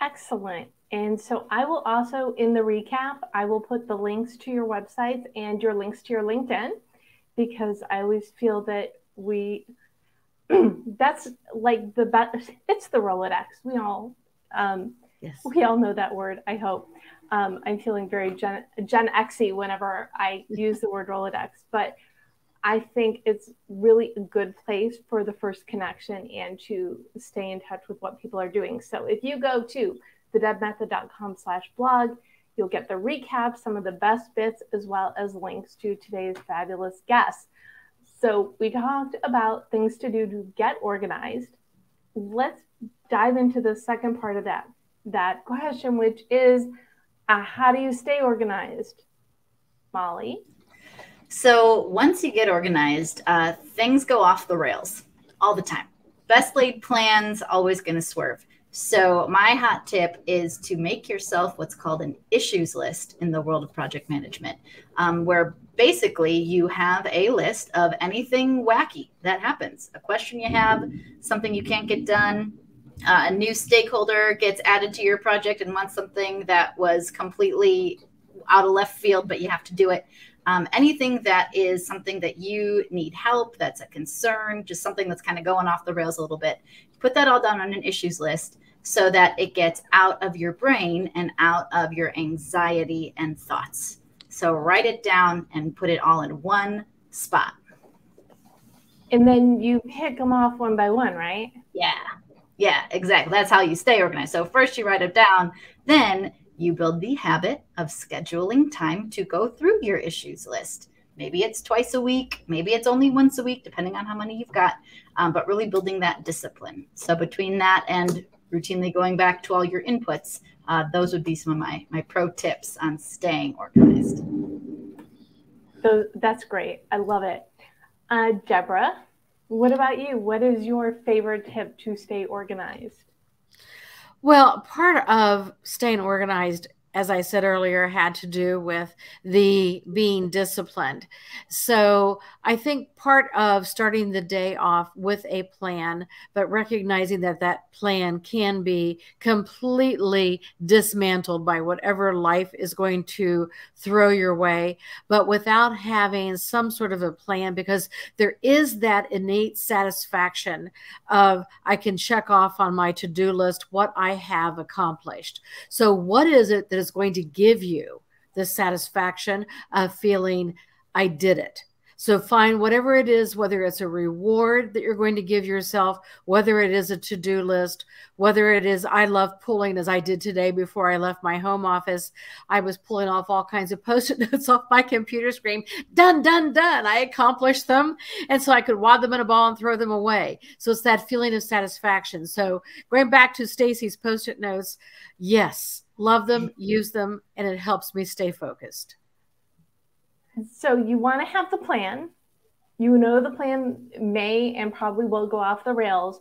Excellent. And so I will also, in the recap, I will put the links to your websites and your links to your LinkedIn, because I always feel that that's like the best, it's the Rolodex. We all know that word, I hope. I'm feeling very Gen X-y whenever I use the word Rolodex, but I think it's really a good place for the first connection and to stay in touch with what people are doing. So if you go to thedebmethod.com/blog, you'll get the recap, some of the best bits, as well as links to today's fabulous guests. So we talked about things to do to get organized. Let's dive into the second part of that question, which is, how do you stay organized? Molly? So once you get organized, things go off the rails all the time. Best laid plans always going to swerve. So my hot tip is to make yourself what's called an issues list in the world of project management, where basically you have a list of anything wacky that happens. A question you have, something you can't get done, a new stakeholder gets added to your project and wants something that was completely out of left field, but you have to do it. Anything that is something that you need help, that's a concern, just something that's kind of going off the rails a little bit. Put that all down on an issues list so that it gets out of your brain and out of your anxiety and thoughts. So write it down and put it all in one spot. And then you pick them off one by one, right? Yeah, exactly. That's how you stay organized. So first you write it down, then you build the habit of scheduling time to go through your issues list. Maybe it's twice a week, maybe it's only once a week, depending on how many you've got, but really building that discipline. So between that and routinely going back to all your inputs, those would be some of my pro tips on staying organized. So that's great. I love it. Deborah, what about you? What is your favorite tip to stay organized? Well, part of staying organized, as I said earlier, had to do with the being disciplined. So I think part of starting the day off with a plan, but recognizing that that plan can be completely dismantled by whatever life is going to throw your way, but without having some sort of a plan, because there is that innate satisfaction of, I can check off on my to-do list what I have accomplished. So what is it that is going to give you the satisfaction of feeling I did it? So find whatever it is, whether it's a reward that you're going to give yourself, whether it is a to-do list, whether it is, I love pulling, as I did today before I left my home office. I was pulling off all kinds of Post-it notes off my computer screen. Done, done, done. I accomplished them. And so I could wad them in a ball and throw them away. So it's that feeling of satisfaction. So going back to Stacey's Post-it notes, yes, love them, use them, and it helps me stay focused. So you want to have the plan. You know the plan may and probably will go off the rails.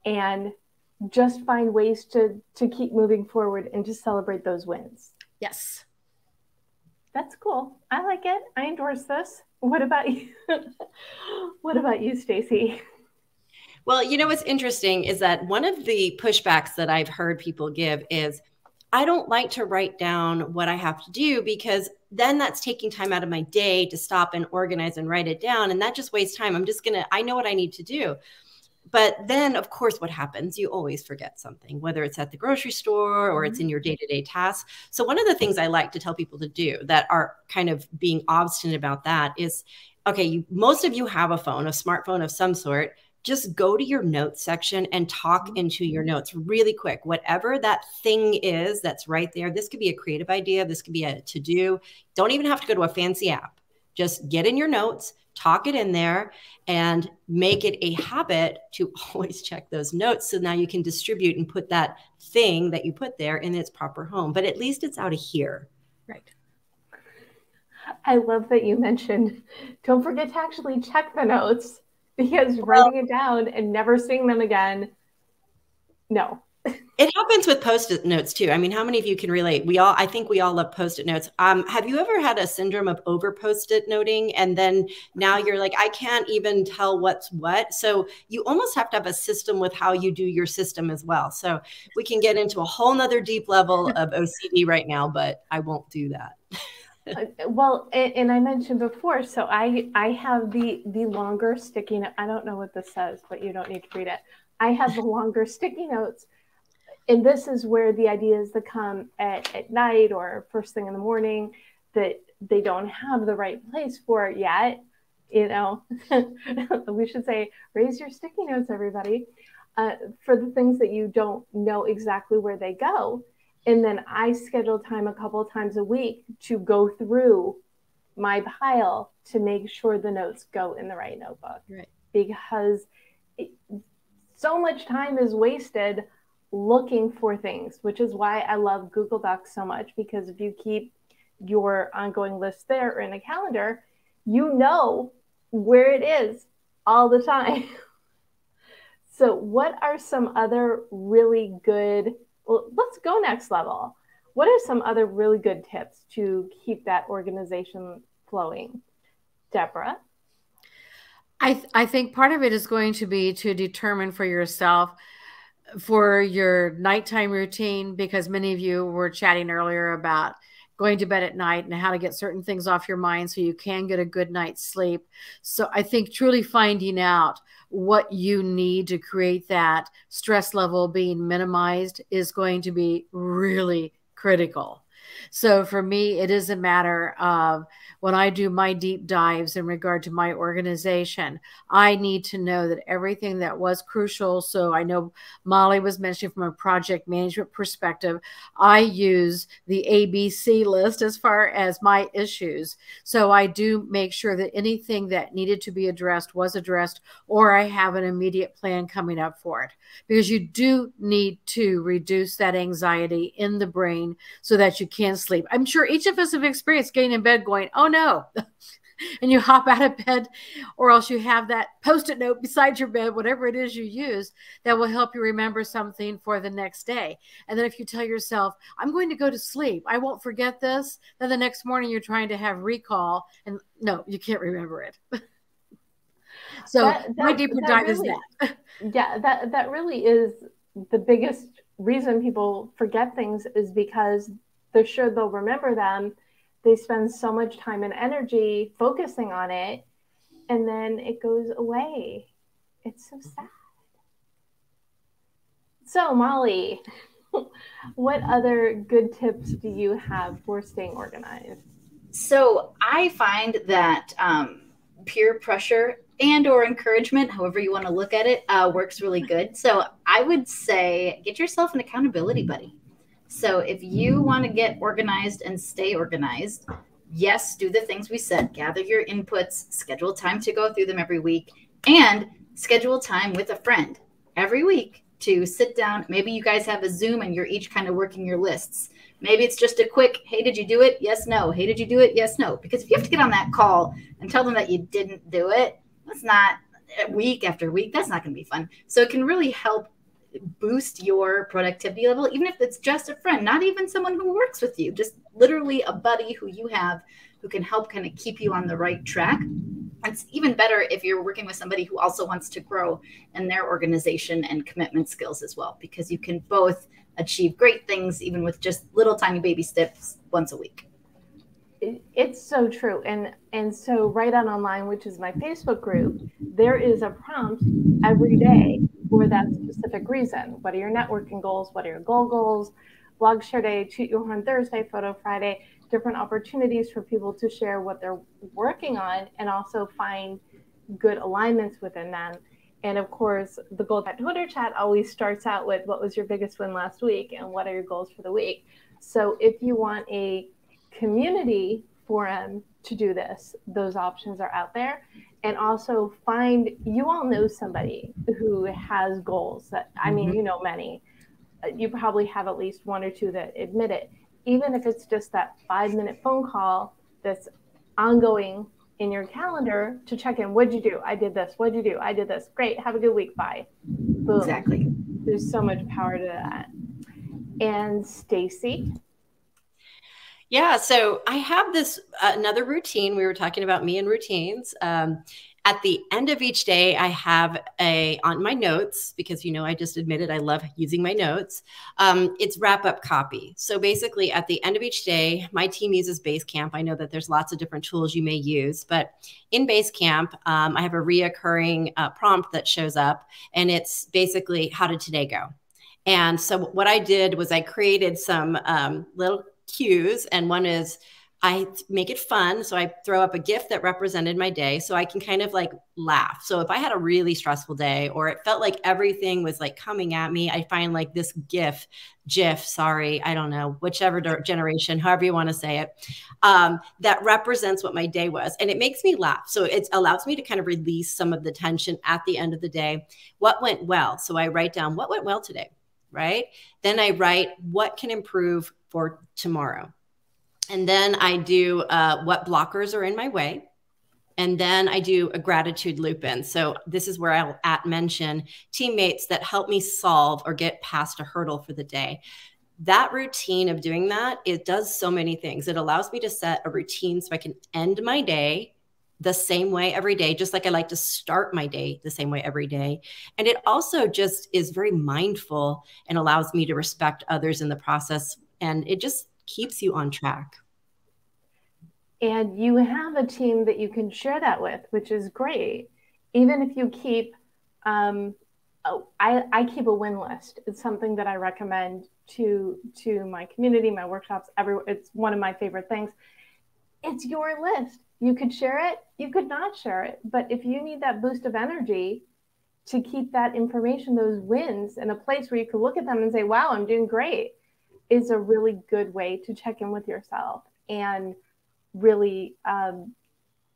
And just find ways to keep moving forward and to celebrate those wins. Yes. That's cool. I like it. I endorse this. What about you? What about you, Stacey? Well, you know, what's interesting is that one of the pushbacks that I've heard people give is, I don't like to write down what I have to do because then that's taking time out of my day to stop and organize and write it down. And that just wastes time. I know what I need to do. But then, of course, what happens? You always forget something, whether it's at the grocery store or it's in your day-to-day tasks. So one of the things I like to tell people to do that are kind of being obstinate about that is, okay, most of you have a phone, a smartphone of some sort. Just go to your notes section and talk into your notes really quick. Whatever that thing is that's right there. This could be a creative idea. This could be a to-do. Don't even have to go to a fancy app. Just get in your notes, talk it in there, and make it a habit to always check those notes. So now you can distribute and put that thing that you put there in its proper home. But at least it's out of here. Right. I love that you mentioned, don't forget to actually check the notes, because writing it down and never seeing them again, no. It happens with Post-it notes too. I mean, how many of you can relate? I think we all love Post-it notes. Have you ever had a syndrome of over Post-it noting? And then now you're like, I can't even tell what's what. So you almost have to have a system with how you do your system as well. So we can get into a whole nother deep level of OCD right now, but I won't do that. Well, and I mentioned before, so I have the longer sticky note. I don't know what this says, but you don't need to read it. I have the longer sticky notes. And this is where the ideas that come at night or first thing in the morning that they don't have the right place for it yet. You know, we should say, raise your sticky notes, everybody, for the things that you don't know exactly where they go. And then I schedule time a couple of times a week to go through my pile to make sure the notes go in the right notebook. Right. Because so much time is wasted looking for things, which is why I love Google Docs so much, because if you keep your ongoing list there or in a calendar, you know where it is all the time. So what are some other really good, well, let's go next level. What are some other really good tips to keep that organization flowing? Deborah? I think part of it is going to be to determine for yourself for your nighttime routine, because many of you were chatting earlier about going to bed at night and how to get certain things off your mind so you can get a good night's sleep. So I think truly finding out what you need to create that stress level being minimized is going to be really critical. So for me, it is a matter of when I do my deep dives in regard to my organization, I need to know that everything that was crucial. So I know Molly was mentioning from a project management perspective, I use the ABC list as far as my issues. So I do make sure that anything that needed to be addressed was addressed, or I have an immediate plan coming up for it. Because you do need to reduce that anxiety in the brain so that you can sleep. I'm sure each of us have experienced getting in bed going, oh no, and you hop out of bed, or else you have that Post-it note beside your bed, whatever it is you use, that will help you remember something for the next day. And then if you tell yourself, I'm going to go to sleep, I won't forget this, then the next morning you're trying to have recall, and no, you can't remember it. So my deeper dive is that. Yeah, that really is the biggest reason people forget things, is because they're sure they'll remember them. They spend so much time and energy focusing on it, and then it goes away. It's so sad. So Molly, what other good tips do you have for staying organized? So I find that peer pressure and or encouragement, however you want to look at it, works really good. So I would say get yourself an accountability buddy. So if you want to get organized and stay organized, yes, do the things we said. Gather your inputs, schedule time to go through them every week, and schedule time with a friend every week to sit down. Maybe you guys have a Zoom and you're each kind of working your lists. Maybe it's just a quick, hey, did you do it? Yes, no. Hey, did you do it? Yes, no. Because if you have to get on that call and tell them that you didn't do it, that's not week after week. That's not going to be fun. So it can really help boost your productivity level, even if it's just a friend, not even someone who works with you, just literally a buddy who you have who can help kind of keep you on the right track. It's even better if you're working with somebody who also wants to grow in their organization and commitment skills as well, because you can both achieve great things even with just little tiny baby steps once a week. It's so true. And so Right On Online, which is my Facebook group, there is a prompt every day for that specific reason. What are your networking goals? What are your goals? Blog share day, Toot Your Horn Thursday, Photo Friday, different opportunities for people to share what they're working on and also find good alignments within them. And of course, the Goal Chat Twitter chat always starts out with what was your biggest win last week and what are your goals for the week. So if you want a community forum to do this, those options are out there. And also find, you all know somebody who has goals that, I mean, you know many. You probably have at least one or two that admit it. Even if it's just that 5-minute phone call that's ongoing in your calendar to check in. What'd you do? I did this. What'd you do? I did this. Great. Have a good week. Bye. Boom. Exactly. There's so much power to that. And Stacey? Yeah, so I have this another routine. We were talking about me and routines. At the end of each day, I have on my notes, because, you know, I just admitted I love using my notes. It's wrap up copy. So basically at the end of each day, my team uses Basecamp. I know that there's lots of different tools you may use, but in Basecamp, I have a reoccurring prompt that shows up, and it's basically, how did today go? And so what I did was I created some little cues, and one is I make it fun. So I throw up a GIF that represented my day so I can kind of like laugh. So if I had a really stressful day or it felt like everything was like coming at me, I find like this GIF, sorry, I don't know, whichever generation, however you want to say it, that represents what my day was. And it makes me laugh. So it allows me to kind of release some of the tension at the end of the day. What went well? So I write down what went well today, right? Then I write what can improve for tomorrow. And then I do what blockers are in my way. And then I do a gratitude loop in. So this is where I'll mention teammates that help me solve or get past a hurdle for the day. That routine of doing that, it does so many things. It allows me to set a routine so I can end my day the same way every day, just like I like to start my day the same way every day. And it also just is very mindful and allows me to respect others in the process. And it just keeps you on track. And you have a team that you can share that with, which is great. Even if you keep, I keep a win list. It's something that I recommend to my community, my workshops, it's one of my favorite things. It's your list. You could share it, you could not share it. But if you need that boost of energy to keep that information, those wins in a place where you can look at them and say, wow, I'm doing great, is a really good way to check in with yourself and really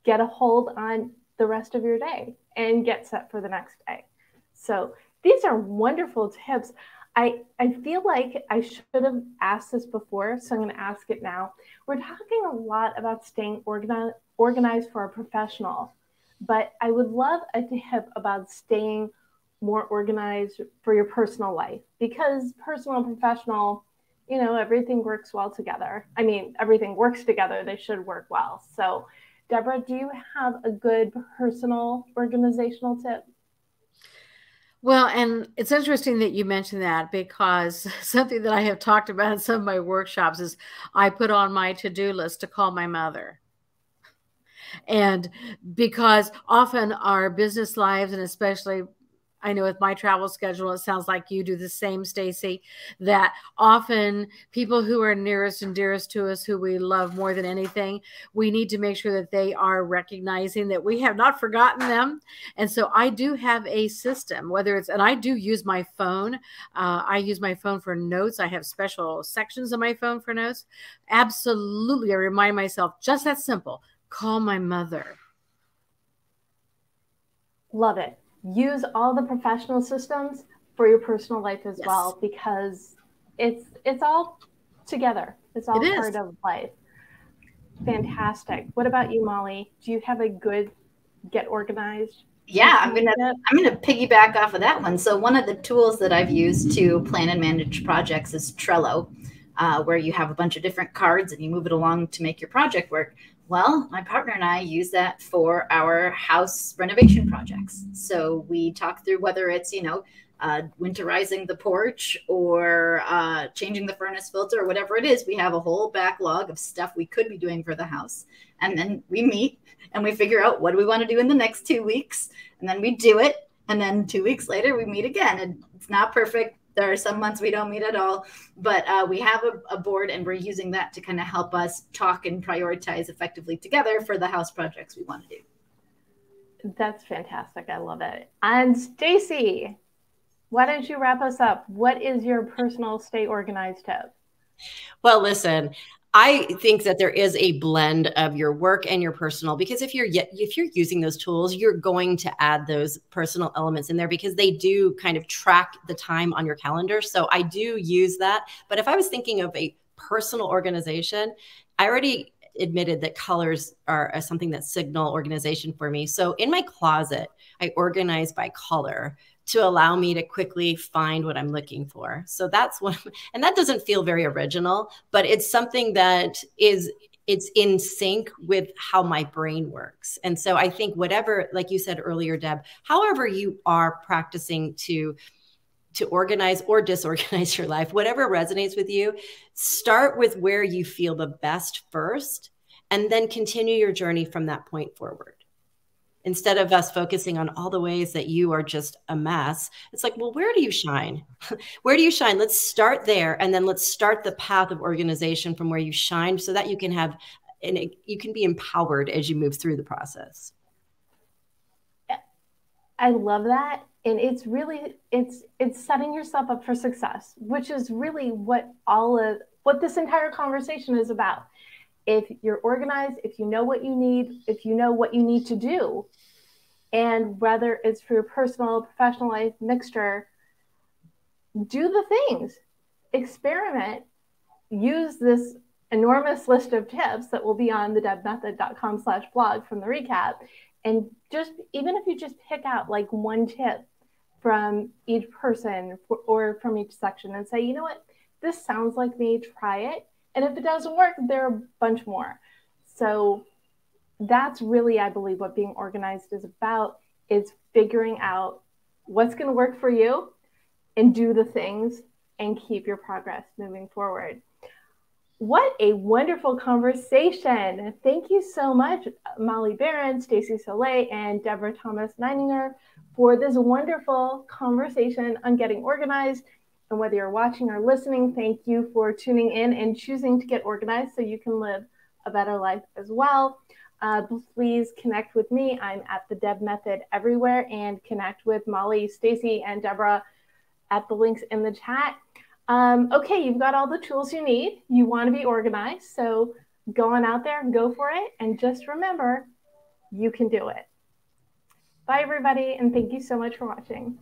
get a hold on the rest of your day and get set for the next day. So these are wonderful tips. I feel like I should have asked this before, so I'm going to ask it now. We're talking a lot about staying organized for a professional, but I would love a tip about staying more organized for your personal life, because personal and professional, you know, everything works well together. I mean, everything works together. They should work well. So, Deborah, do you have a good personal organizational tip? Well, and it's interesting that you mentioned that, because something that I have talked about in some of my workshops is I put on my to-do list to call my mother. And because often our business lives, and especially I know with my travel schedule, it sounds like you do the same, Stacey, that often people who are nearest and dearest to us, who we love more than anything, we need to make sure that they are recognizing that we have not forgotten them. And so I do have a system, whether it's, and I do use my phone. I use my phone for notes. I have special sections on my phone for notes. Absolutely. I remind myself, just that simple, call my mother. Love it. Use all the professional systems for your personal life as well, because it's all together. It's all part of life. Fantastic. What about you, Molly? Do you have a good get organized Yeah, I'm gonna piggyback off of that one. So one of the tools that I've used to plan and manage projects is Trello, where you have a bunch of different cards and you move it along to make your project work. Well, my partner and I use that for our house renovation projects. So we talk through whether it's, winterizing the porch or changing the furnace filter or whatever it is. We have a whole backlog of stuff we could be doing for the house. And then we meet and we figure out what do we want to do in the next 2 weeks. And then we do it. And then 2 weeks later, we meet again. And it's not perfect. There are some months we don't meet at all, but we have a board and we're using that to kind of help us talk and prioritize effectively together for the house projects we want to do. That's fantastic. I love it. And Stacey, why don't you wrap us up? What is your personal stay organized tip? Well, listen, I think that there is a blend of your work and your personal, because if you're using those tools, you're going to add those personal elements in there because they do kind of track the time on your calendar. So I do use that. But if I was thinking of a personal organization, I already admitted that colors are something that signal organization for me. So in my closet, I organize by color to allow me to quickly find what I'm looking for. So that's one, and that doesn't feel very original, but it's something that it's in sync with how my brain works. And so I think whatever, like you said earlier, Deb, however you are practicing to organize or disorganize your life, whatever resonates with you, start with where you feel the best first, and then continue your journey from that point forward. Instead of us focusing on all the ways that you are just a mess, it's like, well, where do you shine? Where do you shine? Let's start there. And then let's start the path of organization from where you shine so that you can have, and you can be empowered as you move through the process. I love that. And it's really, it's setting yourself up for success, which is really what this entire conversation is about. If you're organized, if you know what you need, if you know what you need to do, and whether it's for your personal, professional life mixture, do the things, experiment, use this enormous list of tips that will be on the debmethod.com/blog from the recap. And just, even if you just pick out like one tip from each person or from each section and say, you know what, this sounds like me, try it. And if it doesn't work, there are a bunch more. So that's really, I believe, what being organized is about, is figuring out what's going to work for you and do the things and keep your progress moving forward. What a wonderful conversation. Thank you so much, Molly Beran, Stacey Soleil, and Deborah Thomas-Nininger for this wonderful conversation on getting organized. And whether you're watching or listening, thank you for tuning in and choosing to get organized so you can live a better life as well. Please connect with me. I'm at the Deb Method everywhere, and connect with Molly, Stacey, and Deborah at the links in the chat. Okay, you've got all the tools you need. You want to be organized, so go on out there and go for it. And just remember, you can do it. Bye, everybody, and thank you so much for watching.